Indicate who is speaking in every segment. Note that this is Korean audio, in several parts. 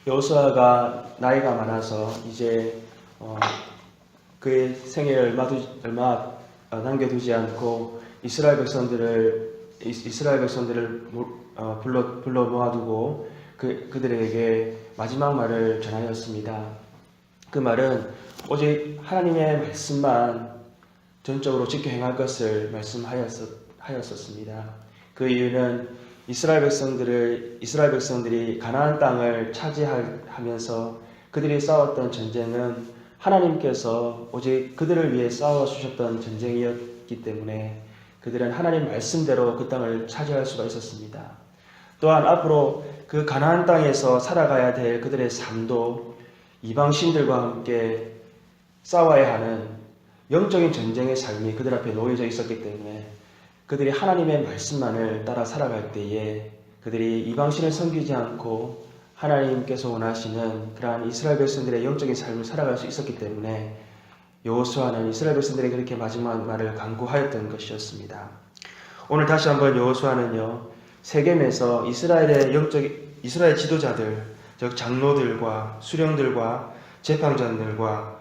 Speaker 1: 여호수아가 나이가 많아서 이제 그의 생애를 얼마 남겨두지 않고 이스라엘 백성들을 불러 모아두고 그들에게 마지막 말을 전하였습니다. 그 말은 오직 하나님의 말씀만 전적으로 지켜 행할 것을 말씀하였었습니다. 그 이유는 이스라엘 백성들이 가나안 땅을 차지하면서 그들이 싸웠던 전쟁은 하나님께서 오직 그들을 위해 싸워주셨던 전쟁이었기 때문에 그들은 하나님 말씀대로 그 땅을 차지할 수가 있었습니다. 또한 앞으로 그 가나안 땅에서 살아가야 될 그들의 삶도 이방 신들과 함께 싸워야 하는 영적인 전쟁의 삶이 그들 앞에 놓여져 있었기 때문에 그들이 하나님의 말씀만을 따라 살아갈 때에 그들이 이방신을 섬기지 않고 하나님께서 원하시는 그러한 이스라엘 백성들의 영적인 삶을 살아갈 수 있었기 때문에 여호수아는 이스라엘 백성들에게 그렇게 마지막 말을 간구하였던 것이었습니다. 오늘 다시 한번 여호수아는요, 세겜에서 이스라엘 지도자들, 즉 장로들과 수령들과 재판장들과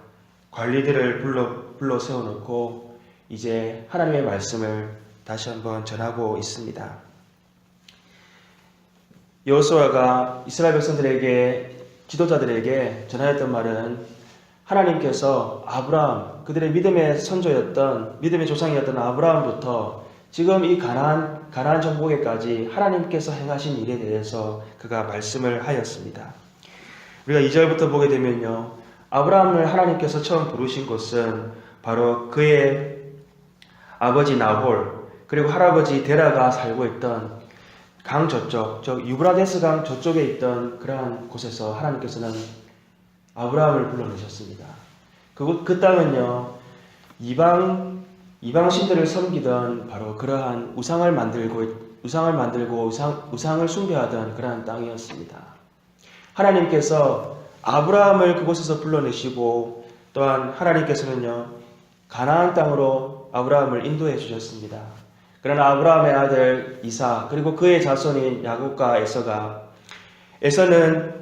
Speaker 1: 관리들을 불러 세워놓고 이제 하나님의 말씀을 다시 한번 전하고 있습니다. 여호수아가 이스라엘 백성들에게, 지도자들에게 전하였던 말은 하나님께서 아브라함, 그들의 믿음의 선조였던, 믿음의 조상이었던 아브라함부터 지금 이 가나안 정복에까지 하나님께서 행하신 일에 대해서 그가 말씀을 하였습니다. 우리가 2절부터 보게 되면요, 아브라함을 하나님께서 처음 부르신 곳은 바로 그의 아버지 나홀, 그리고 할아버지 데라가 살고 있던 강 저쪽, 유브라데스 강 저쪽에 있던 그러한 곳에서 하나님께서는 아브라함을 불러내셨습니다. 그 땅은요, 이방 신들을 섬기던 바로 그러한 우상을 만들고 우상을 숭배하던 그러한 땅이었습니다. 하나님께서 아브라함을 그곳에서 불러내시고 또한 하나님께서는요, 가나안 땅으로 아브라함을 인도해 주셨습니다. 그러나 아브라함의 아들 이삭, 그리고 그의 자손인 야곱과 에서는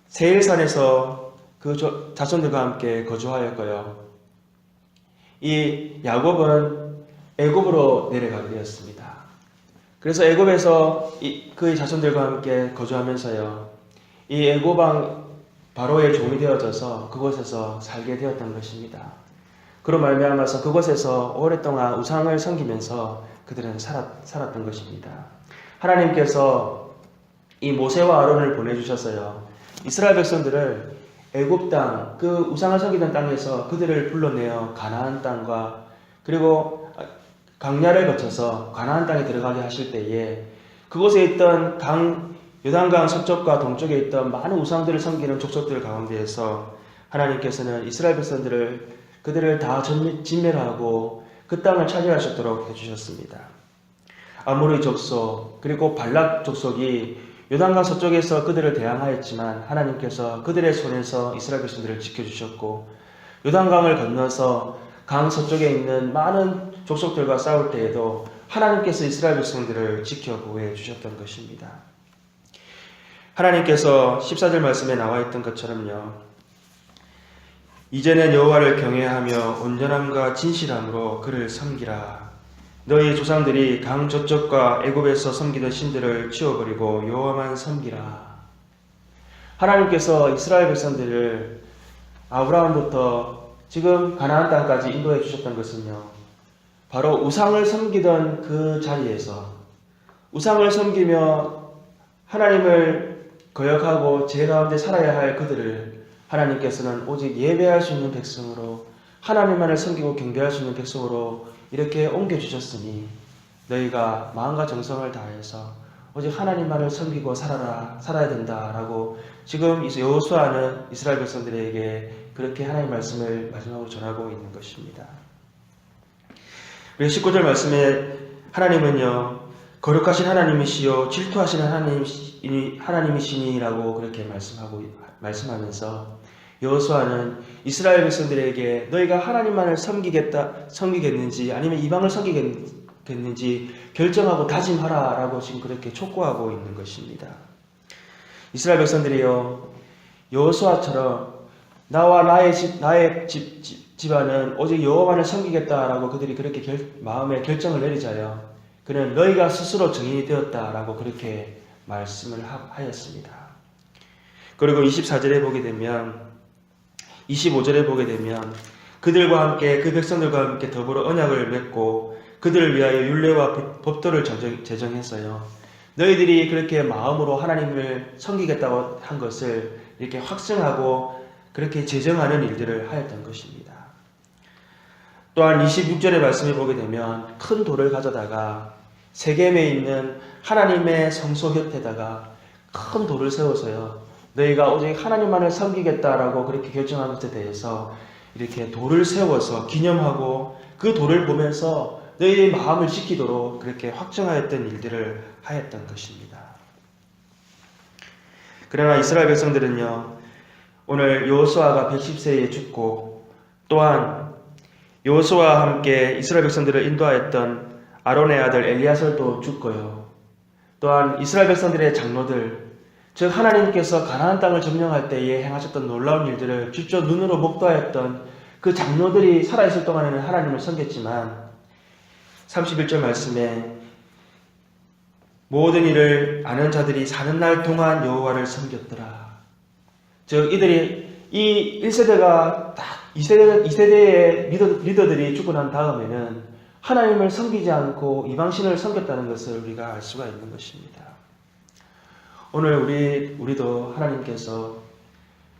Speaker 1: 세일산에서 그 자손들과 함께 거주하였고요. 이 야곱은 애굽으로 내려가게 되었습니다. 그래서 애굽에서 그의 자손들과 함께 거주하면서요, 이 애굽 왕 바로의 종이 되어져서 그곳에서 살게 되었던 것입니다. 그로 말미암아서 그곳에서 오랫동안 우상을 섬기면서 그들은 살았던 것입니다. 하나님께서 이 모세와 아론을 보내주셔서요, 이스라엘 백성들을 애굽 땅, 그 우상을 섬기던 땅에서 그들을 불러내어 가나안 땅과 그리고 광야를 거쳐서 가나안 땅에 들어가게 하실 때에 그곳에 있던 요단강 서쪽과 동쪽에 있던 많은 우상들을 섬기는 족속들 가운데에서 하나님께서는 이스라엘 백성들을 그들을 다 진멸하고 그 땅을 차지하셨도록 해주셨습니다. 아모리 족속 그리고 발락 족속이 요단강 서쪽에서 그들을 대항하였지만 하나님께서 그들의 손에서 이스라엘 백성들을 지켜주셨고, 요단강을 건너서 강 서쪽에 있는 많은 족속들과 싸울 때에도 하나님께서 이스라엘 백성들을 지켜 보호해 주셨던 것입니다. 하나님께서 14절 말씀에 나와 있던 것처럼요, 이제는 여호와를 경외하며 온전함과 진실함으로 그를 섬기라. 너희 조상들이 강 저쪽과 애굽에서 섬기던 신들을 치워버리고 여호와만 섬기라. 하나님께서 이스라엘 백성들을 아브라함부터 지금 가나안 땅까지 인도해 주셨던 것은요, 바로 우상을 섬기던 그 자리에서 우상을 섬기며 하나님을 거역하고 죄 가운데 살아야 할 그들을 하나님께서는 오직 예배할 수 있는 백성으로, 하나님만을 섬기고 경배할 수 있는 백성으로 이렇게 옮겨주셨으니 너희가 마음과 정성을 다해서 오직 하나님만을 섬기고 살아야 된다라고 지금 여호수아는 이스라엘 백성들에게 그렇게 하나님의 말씀을 마지막으로 전하고 있는 것입니다. 그리고 19절 말씀에 하나님은요, 거룩하신 하나님이시요 질투하시는 하나님이시니라고 그렇게 말씀하면서 여호수아는 이스라엘 백성들에게 너희가 하나님만을 섬기겠는지 아니면 이방을 섬기겠는지 결정하고 다짐하라 라고 지금 그렇게 촉구하고 있는 것입니다. 이스라엘 백성들이요 여호수아처럼 나와 나의 집안은 오직 여호와만을 섬기겠다라고 그들이 그렇게 마음에 결정을 내리자요. 그는 너희가 스스로 증인이 되었다라고 그렇게 말씀을 하였습니다. 그리고 24절에 보게 되면 25절에 보게 되면 그들과 함께 그 백성들과 함께 더불어 언약을 맺고 그들을 위하여 율례와 법도를 제정했어요. 너희들이 그렇게 마음으로 하나님을 섬기겠다고 한 것을 이렇게 확증하고 그렇게 제정하는 일들을 하였던 것입니다. 또한 26절의 말씀을 보게 되면 큰 돌을 가져다가 세겜에 있는 하나님의 성소 곁에다가 큰 돌을 세워서요. 너희가 오직 하나님만을 섬기겠다라고 그렇게 결정한 것에 대해서 이렇게 돌을 세워서 기념하고 그 돌을 보면서 너희의 마음을 지키도록 그렇게 확정하였던 일들을 하였던 것입니다. 그러나 이스라엘 백성들은요, 오늘 여호수아가 110세에 죽고 또한 여호수아와 함께 이스라엘 백성들을 인도하였던 아론의 아들 엘리야설도 죽고요. 또한 이스라엘 백성들의 장로들, 즉 하나님께서 가나안 땅을 점령할 때에 행하셨던 놀라운 일들을 직접 눈으로 목도하였던 그 장로들이 살아있을 동안에는 하나님을 섬겼지만 31절 말씀에 모든 일을 아는 자들이 사는 날 동안 여호와를 섬겼더라. 즉 이들이 이 1세대가 딱 2세대의 리더들이 죽고 난 다음에는 하나님을 섬기지 않고 이방신을 섬겼다는 것을 우리가 알 수가 있는 것입니다. 오늘 우리도 하나님께서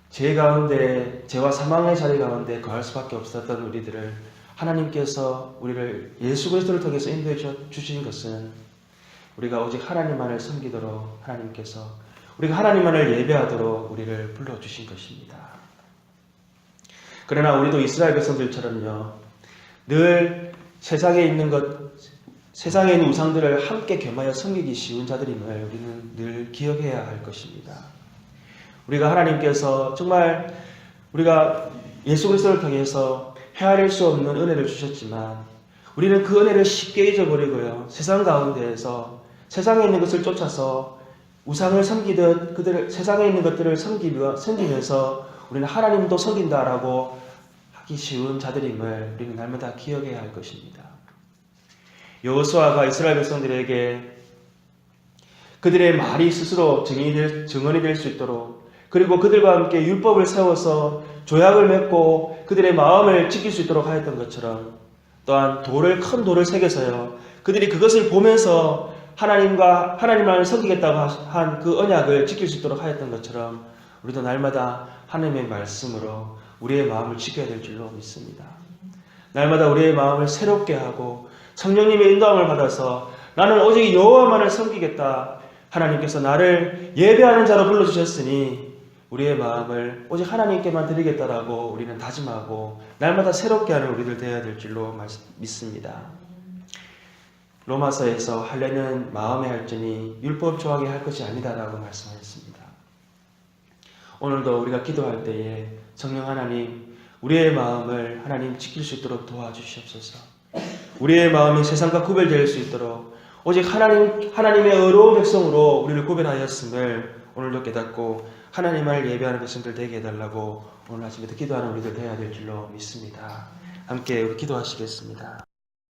Speaker 1: 죄 가운데, 죄와 사망의 자리 가운데 거할 수밖에 없었던 우리들을 하나님께서 우리를 예수 그리스도를 통해서 인도해 주신 것은 우리가 오직 하나님만을 섬기도록 하나님께서 우리가 하나님만을 예배하도록 우리를 불러주신 것입니다. 그러나 우리도 이스라엘 백성들처럼요, 늘 세상에 있는 우상들을 함께 겸하여 섬기기 쉬운 자들임을 우리는 늘 기억해야 할 것입니다. 우리가 하나님께서 정말 우리가 예수 그리스도를 통해서 헤아릴 수 없는 은혜를 주셨지만 우리는 그 은혜를 쉽게 잊어버리고요. 세상 가운데에서 세상에 있는 것을 쫓아서 우상을 섬기듯 세상에 있는 것들을 섬기면서 우리는 하나님도 섬긴다라고 하기 쉬운 자들임을 우리는 날마다 기억해야 할 것입니다. 여호수아가 이스라엘 백성들에게 그들의 말이 스스로 증언이 될 수 있도록 그리고 그들과 함께 율법을 세워서 조약을 맺고 그들의 마음을 지킬 수 있도록 하였던 것처럼 또한 큰 돌을 새겨서요. 그들이 그것을 보면서 하나님만을 섬기겠다고 한 그 언약을 지킬 수 있도록 하였던 것처럼 우리도 날마다 하나님의 말씀으로 우리의 마음을 지켜야 될 줄로 믿습니다. 날마다 우리의 마음을 새롭게 하고 성령님의 인도함을 받아서 나는 오직 여호와만을 섬기겠다. 하나님께서 나를 예배하는 자로 불러주셨으니 우리의 마음을 오직 하나님께만 드리겠다라고 우리는 다짐하고 날마다 새롭게 하는 우리들 되어야 될 줄로 믿습니다. 로마서에서 할례는 마음에 할지니 율법 조항에 할 것이 아니다라고 말씀하셨습니다. 오늘도 우리가 기도할 때에 성령 하나님, 우리의 마음을 하나님 지킬 수 있도록 도와주시옵소서. 우리의 마음이 세상과 구별될 수 있도록 오직 하나님의 의로운 백성으로 우리를 구별하였음을 오늘도 깨닫고 하나님을 예배하는 백성들 되게 해달라고 오늘 아침부터 기도하는 우리들 되어야 될 줄로 믿습니다. 함께 우리 기도하시겠습니다.